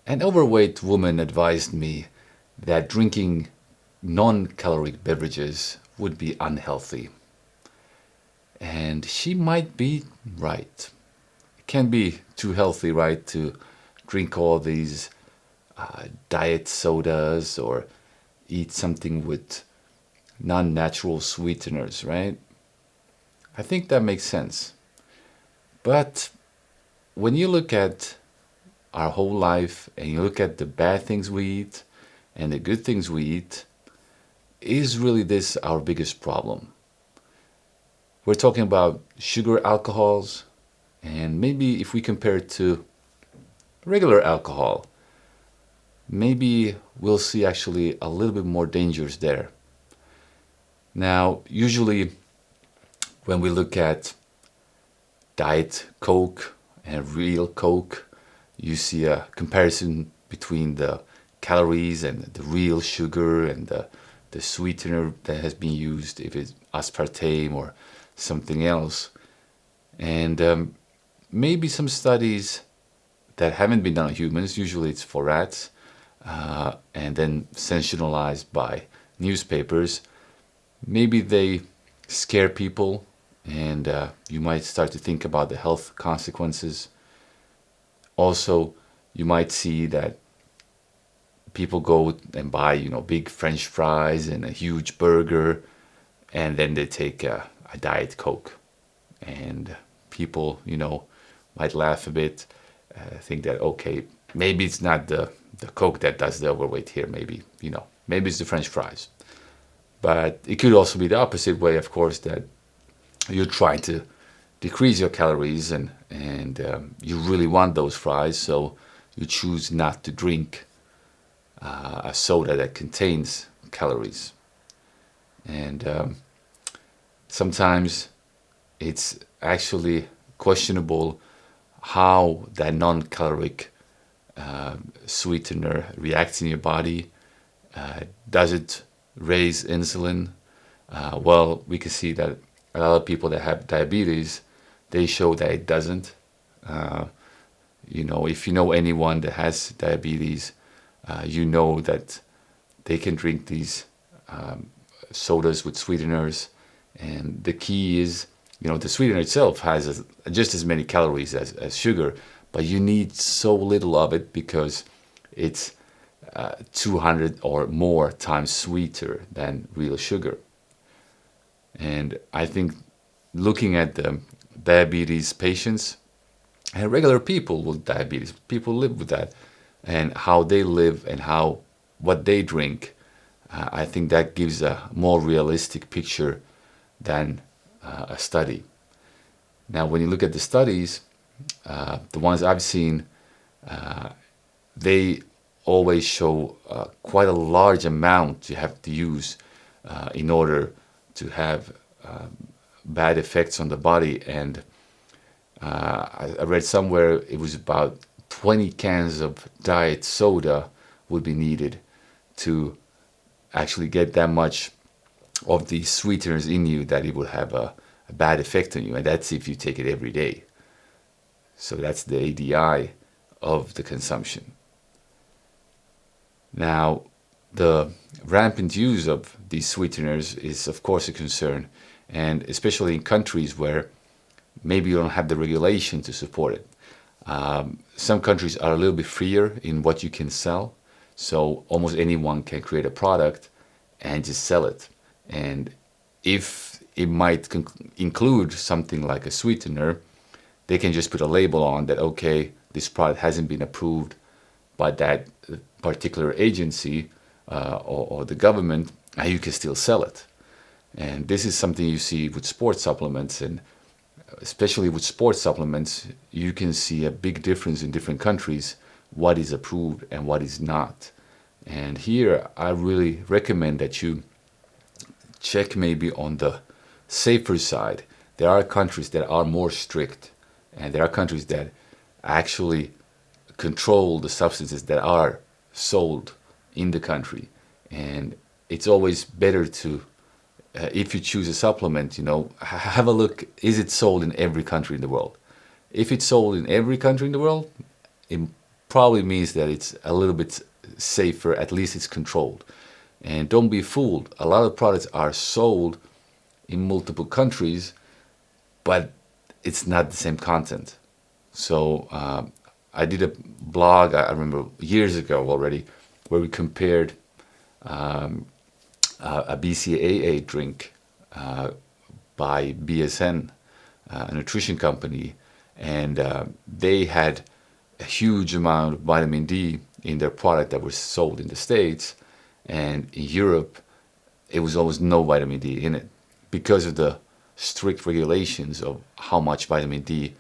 An overweight woman advised me that drinking non-caloric beverages would be unhealthy. And she might be right. It can be too healthy, right, to drink all these diet sodas or eat something with non-natural sweeteners, right? I think that makes sense. But when you look at our whole life and you look at the bad things we eat and the good things we eat, is really this our biggest problem? We're talking about sugar alcohols, and maybe if we compare it to regular alcohol, maybe we'll see actually a little bit more dangers there. Now, usually when we look at Diet Coke and real Coke, you see a comparison between the calories and the real sugar and the sweetener that has been used, if it's aspartame or something else. And maybe some studies that haven't been done on humans, usually it's for rats, and then sensationalized by newspapers, maybe they scare people, and you might start to think about the health consequences. Also, you might see that people go and buy, big French fries and a huge burger, and then they take a Diet Coke. And people, might laugh a bit, think that, okay, maybe it's not the Coke that does the overweight here. Maybe it's the French fries. But it could also be the opposite way, of course, that you're trying to decrease your calories and you really want those fries, so you choose not to drink a soda that contains calories. And sometimes it's actually questionable how that non-caloric sweetener reacts in your body. Does it raise insulin? Well, we can see that a lot of people that have diabetes, they show that it doesn't. If you know anyone that has diabetes, you know that they can drink these sodas with sweeteners. And the key is, the sweetener itself has just as many calories as sugar, but you need so little of it because it's 200 or more times sweeter than real sugar. And I think looking at the diabetes patients and regular people with diabetes, people live with that, and how they live and what they drink, I think that gives a more realistic picture than a study. Now, when you look at the studies, the ones I've seen, they always show quite a large amount you have to use in order to have bad effects on the body. And I read somewhere it was about 20 cans of diet soda would be needed to actually get that much of these sweeteners in you that it would have a bad effect on you. And that's if you take it every day. So that's the ADI of the consumption. Now, the rampant use of these sweeteners is, of course, a concern, and especially in countries where maybe you don't have the regulation to support it. Some countries are a little bit freer in what you can sell, so almost anyone can create a product and just sell it. And if it might include something like a sweetener, they can just put a label on that, okay, this product hasn't been approved by that particular agency or the government, and you can still sell it. And this is something you see with sports supplements, and especially with sports supplements, you can see a big difference in different countries, what is approved and what is not. And here, I really recommend that you check maybe on the safer side. There are countries that are more strict, and there are countries that actually control the substances that are sold in the country. And it's always better to, if you choose a supplement, have a look, is it sold in every country in the world? If it's sold in every country in the world, it probably means that it's a little bit safer, at least it's controlled. And don't be fooled, a lot of products are sold in multiple countries, but it's not the same content. So I did a blog, I remember years ago already, where we compared a BCAA drink by BSN, a nutrition company, and they had a huge amount of vitamin D in their product that was sold in the States, and in Europe it was almost no vitamin D in it because of the strict regulations of how much vitamin D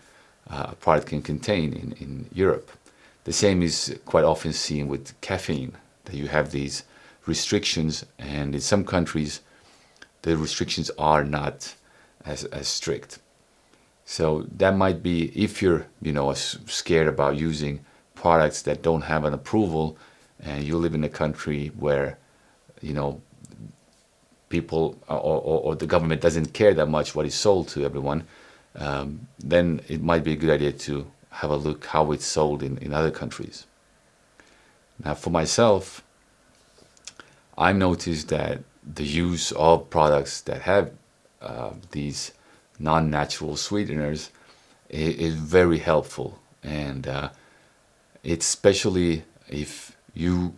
a product can contain in Europe. The same is quite often seen with caffeine, that you have these restrictions, and in some countries the restrictions are not as strict. So that might be, if you're scared about using products that don't have an approval, and you live in a country where people or the government doesn't care that much what is sold to everyone, then it might be a good idea to have a look how it's sold in other countries. Now, for myself, I've noticed that the use of products that have these non-natural sweeteners is very helpful, and it's especially if you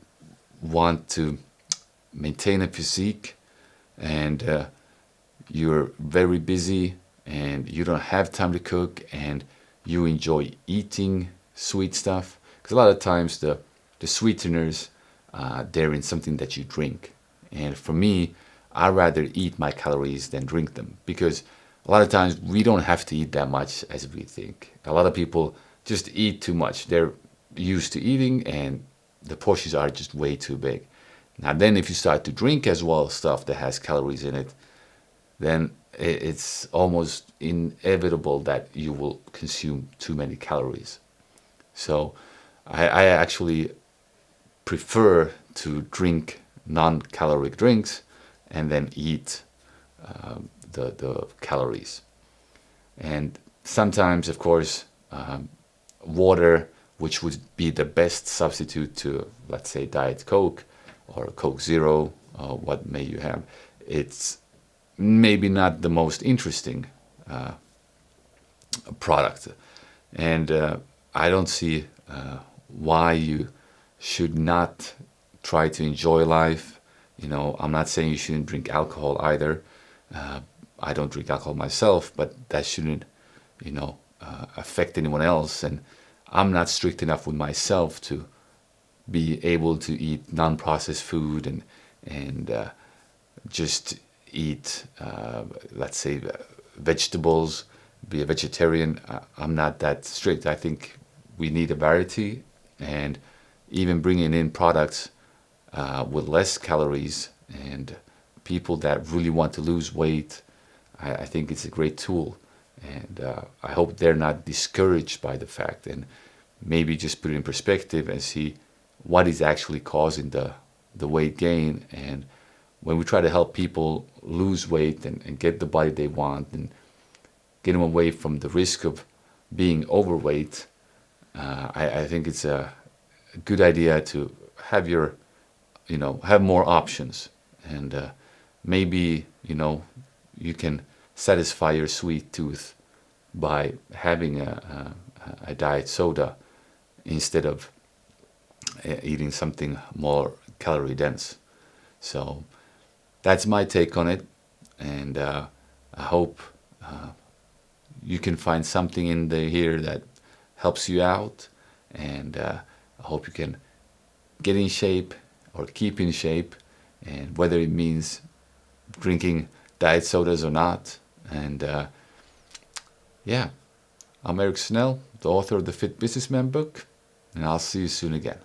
want to maintain a physique and you're very busy and you don't have time to cook and you enjoy eating sweet stuff, because a lot of times the sweeteners, they're in something that you drink. And for me, I rather eat my calories than drink them, because a lot of times we don't have to eat that much as we think. A lot of people just eat too much. They're used to eating and the portions are just way too big. Now then, if you start to drink as well stuff that has calories in it, then it's almost inevitable that you will consume too many calories. So I actually prefer to drink non-caloric drinks and then eat the calories. And sometimes, of course, water, which would be the best substitute to, let's say, Diet Coke or Coke Zero, or what may you have, it's maybe not the most interesting product. And I don't see why you should not try to enjoy life. I'm not saying you shouldn't drink alcohol either. I don't drink alcohol myself, but that shouldn't, affect anyone else. And I'm not strict enough with myself to be able to eat non-processed food and just eat, let's say, vegetables, be a vegetarian. I'm not that strict. I think we need a variety, and even bringing in products with less calories and people that really want to lose weight, I think it's a great tool. And I hope they're not discouraged by the fact, and maybe just put it in perspective and see what is actually causing the weight gain. And when we try to help people lose weight and get the body they want and get them away from the risk of being overweight, I think it's a good idea to have have more options. And maybe, you can satisfy your sweet tooth by having a diet soda instead of eating something more calorie dense. So that's my take on it, and I hope you can find something in here that helps you out, and I hope you can get in shape or keep in shape, and whether it means drinking diet sodas or not. And yeah, I'm Eric Snell, the author of the Fit Businessman book, and I'll see you soon again.